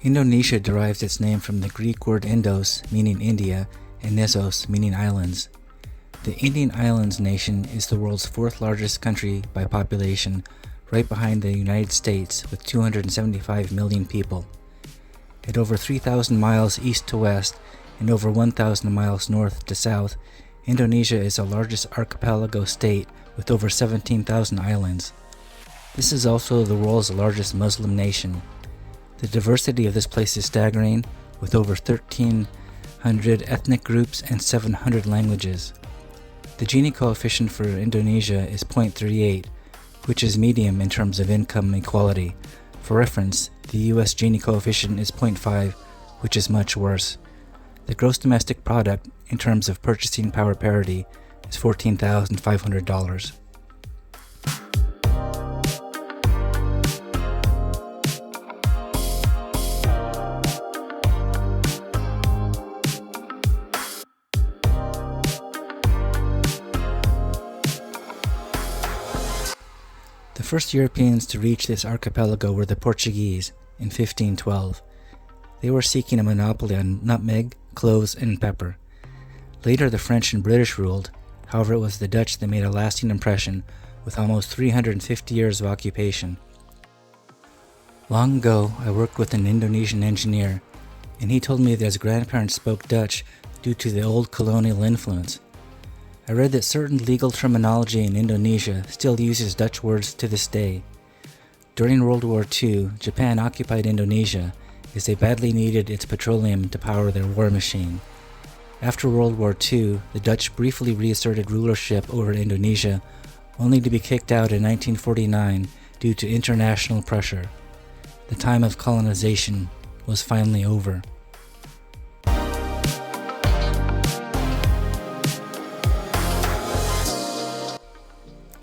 Indonesia derives its name from the Greek word Indos, meaning India, and Nessos, meaning islands. The Indian Islands nation is the world's fourth largest country by population, right behind the United States with 275 million people. At over 3,000 miles east to west and over 1,000 miles north to south, Indonesia is the largest archipelago state with over 17,000 islands. This is also the world's largest Muslim nation. The diversity of this place is staggering, with over 1,300 ethnic groups and 700 languages. The Gini coefficient for Indonesia is 0.38, which is medium in terms of income equality. For reference, the US Gini coefficient is 0.5, which is much worse. The gross domestic product, in terms of purchasing power parity, is $14,500. The first Europeans to reach this archipelago were the Portuguese in 1512. They were seeking a monopoly on nutmeg, cloves, and pepper. Later the French and British ruled, however it was the Dutch that made a lasting impression with almost 350 years of occupation. Long ago I worked with an Indonesian engineer, and he told me that his grandparents spoke Dutch due to the old colonial influence. I read that certain legal terminology in Indonesia still uses Dutch words to this day. During World War II, Japan occupied Indonesia as they badly needed its petroleum to power their war machine. After World War II, the Dutch briefly reasserted rulership over Indonesia, only to be kicked out in 1949 due to international pressure. The time of colonization was finally over.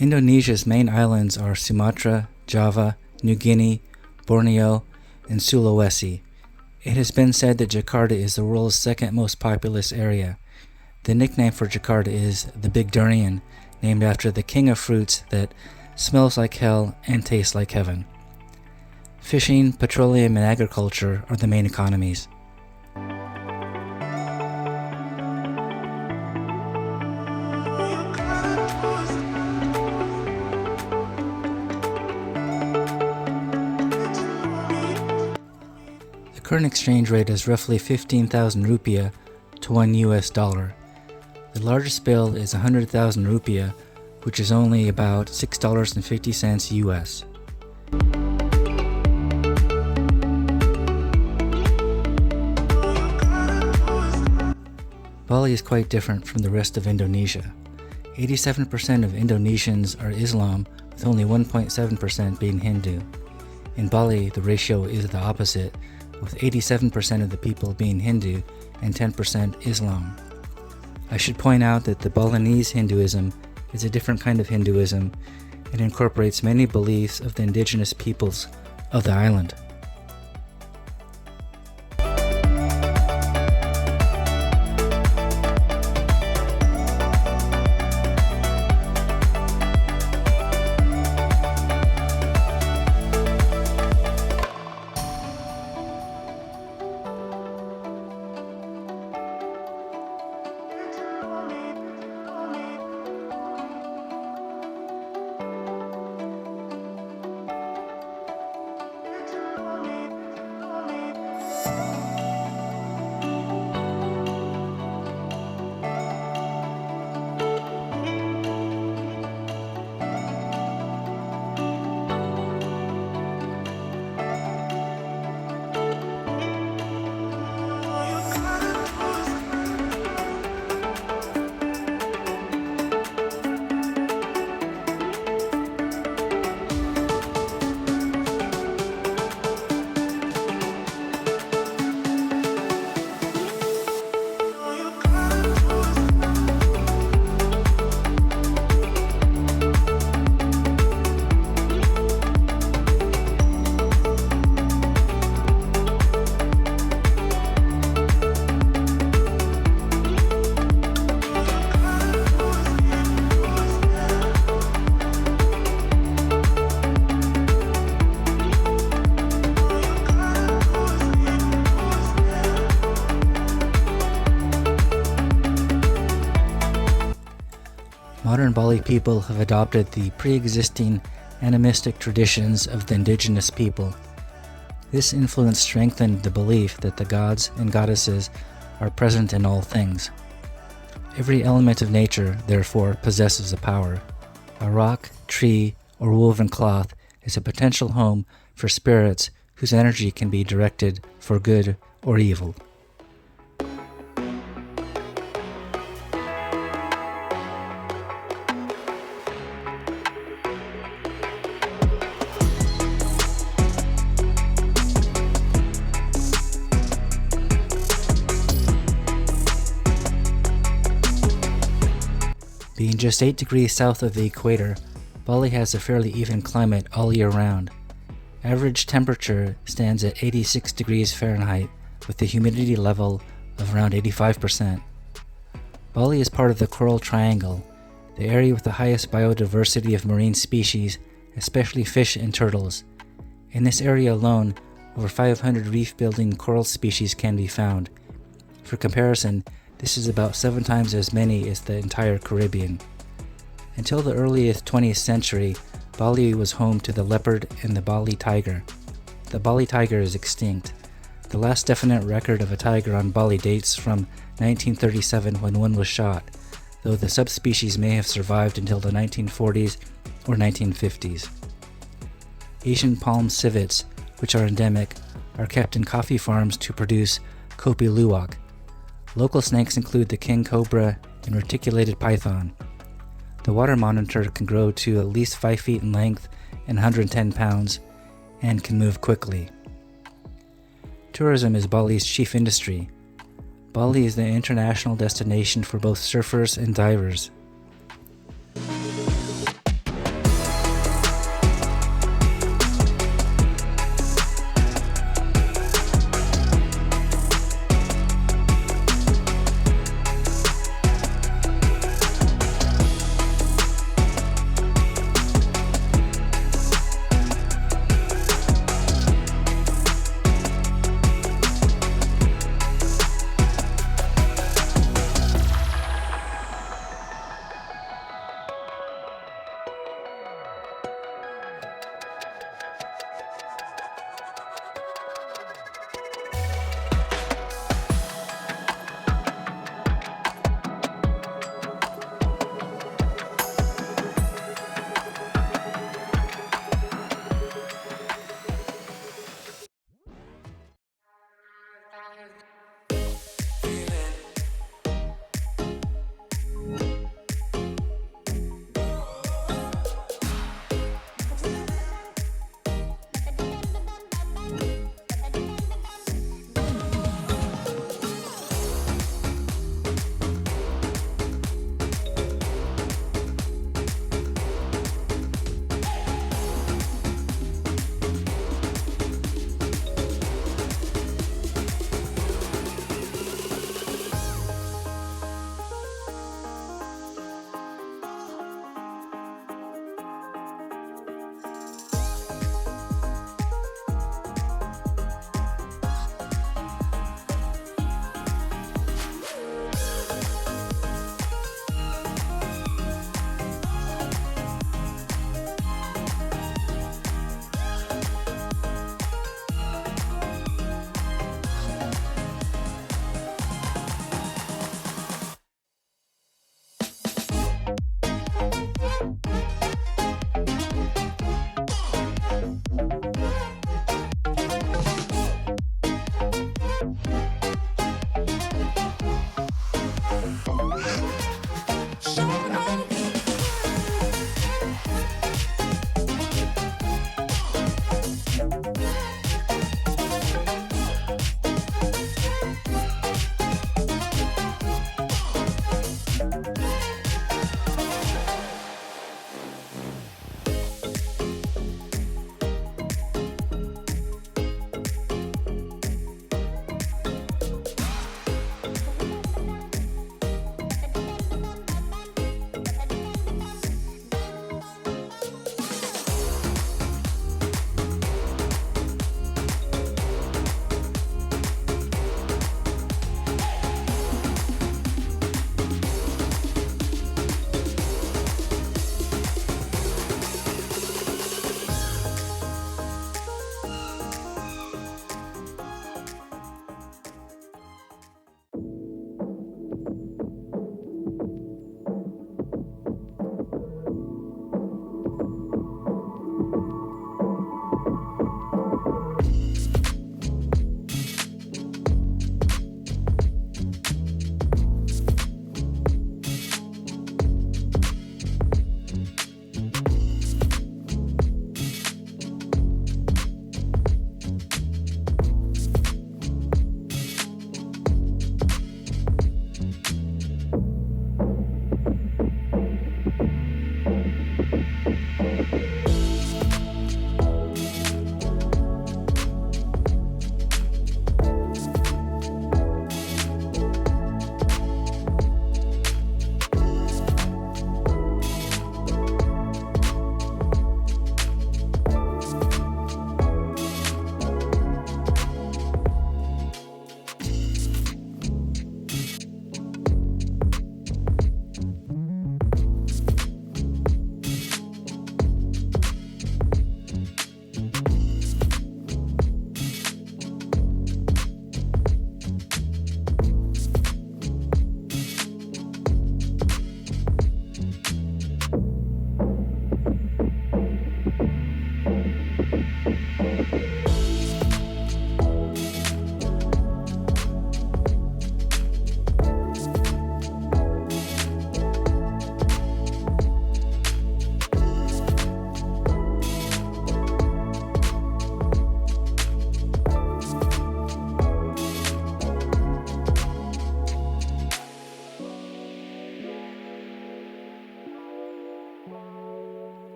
Indonesia's main islands are Sumatra, Java, New Guinea, Borneo, and Sulawesi. It has been said that Jakarta is the world's second most populous area. The nickname for Jakarta is the Big Durian, named after the king of fruits that smells like hell and tastes like heaven. Fishing, petroleum, and agriculture are the main economies. The current exchange rate is roughly 15,000 rupiah to $1 US. The largest bill is 100,000 rupiah, which is only about $6.50 US. Bali is quite different from the rest of Indonesia. 87% of Indonesians are Islam, with only 1.7% being Hindu. In Bali, the ratio is the opposite, with 87% of the people being Hindu and 10% Islam. I should point out that the Balinese Hinduism is a different kind of Hinduism and incorporates many beliefs of the indigenous peoples of the island. Modern Bali people have adopted the pre-existing animistic traditions of the indigenous people. This influence strengthened the belief that the gods and goddesses are present in all things. Every element of nature, therefore, possesses a power. A rock, tree, or woven cloth is a potential home for spirits whose energy can be directed for good or evil. Being just 8 degrees south of the equator, Bali has a fairly even climate all year round. Average temperature stands at 86 degrees Fahrenheit with a humidity level of around 85%. Bali is part of the Coral Triangle, the area with the highest biodiversity of marine species, especially fish and turtles. In this area alone, over 500 reef-building coral species can be found. For comparison, this is about 7 times as many as the entire Caribbean. Until the early 20th century, Bali was home to the leopard and the Bali tiger. The Bali tiger is extinct. The last definite record of a tiger on Bali dates from 1937 when one was shot, though the subspecies may have survived until the 1940s or 1950s. Asian palm civets, which are endemic, are kept in coffee farms to produce kopi luwak. Local snakes include the king cobra and reticulated python. The water monitor can grow to at least 5 feet in length and 110 pounds and can move quickly. Tourism is Bali's chief industry. Bali is the international destination for both surfers and divers.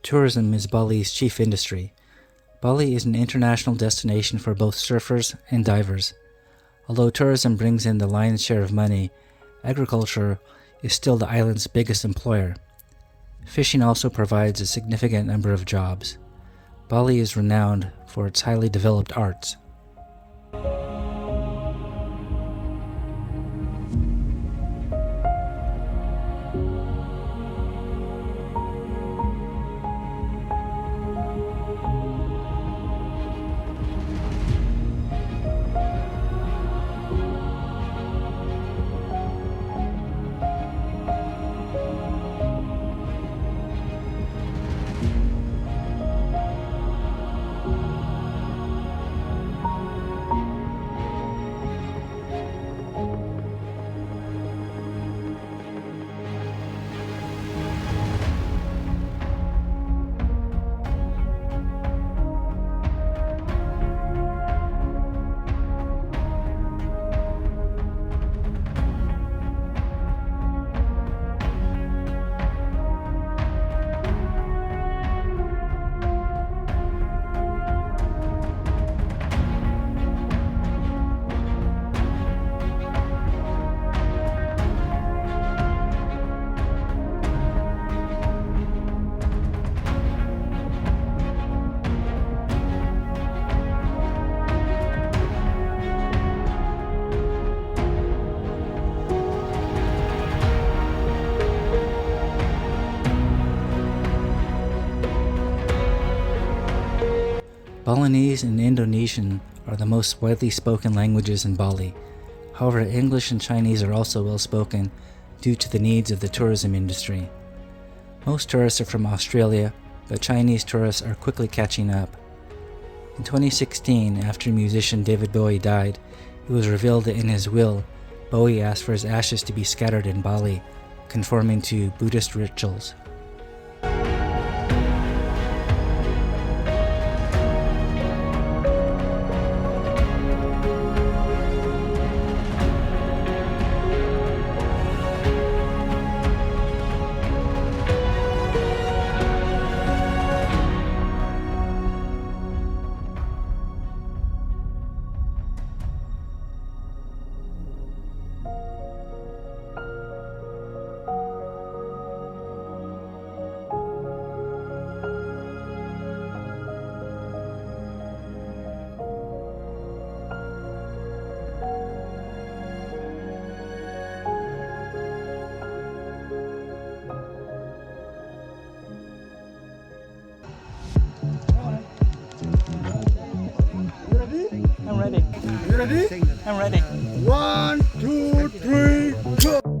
Tourism is Bali's chief industry. Bali is an international destination for both surfers and divers. Although tourism brings in the lion's share of money, agriculture is still the island's biggest employer. Fishing also provides a significant number of jobs. Bali is renowned for its highly developed arts. Balinese and Indonesian are the most widely spoken languages in Bali. However, English and Chinese are also well spoken due to the needs of the tourism industry. Most tourists are from Australia, but Chinese tourists are quickly catching up. In 2016, after musician David Bowie died, it was revealed that in his will, Bowie asked for his ashes to be scattered in Bali, conforming to Buddhist rituals. I'm ready. You ready? I'm ready. 1, 2, 3, go!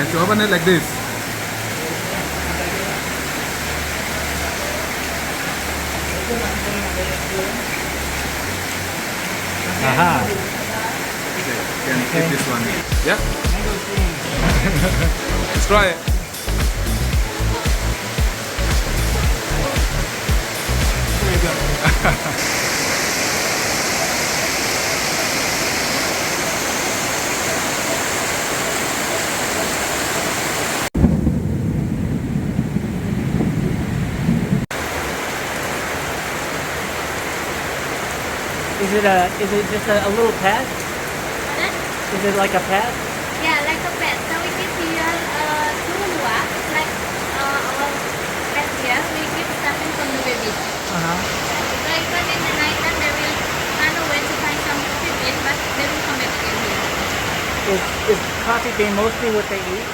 Yes, you open it like this. Aha. Okay, can eat this one. Yeah? Let's try it. Is it just a little pad? Pardon? Is it like a pad? Yeah, like a pet. So we give here Tulua. It's like our pet here. We give starting from the baby. Uh-huh. So even in the night time, they will run away to find some food in, but they will come back again here. Is coffee bean mostly what they eat?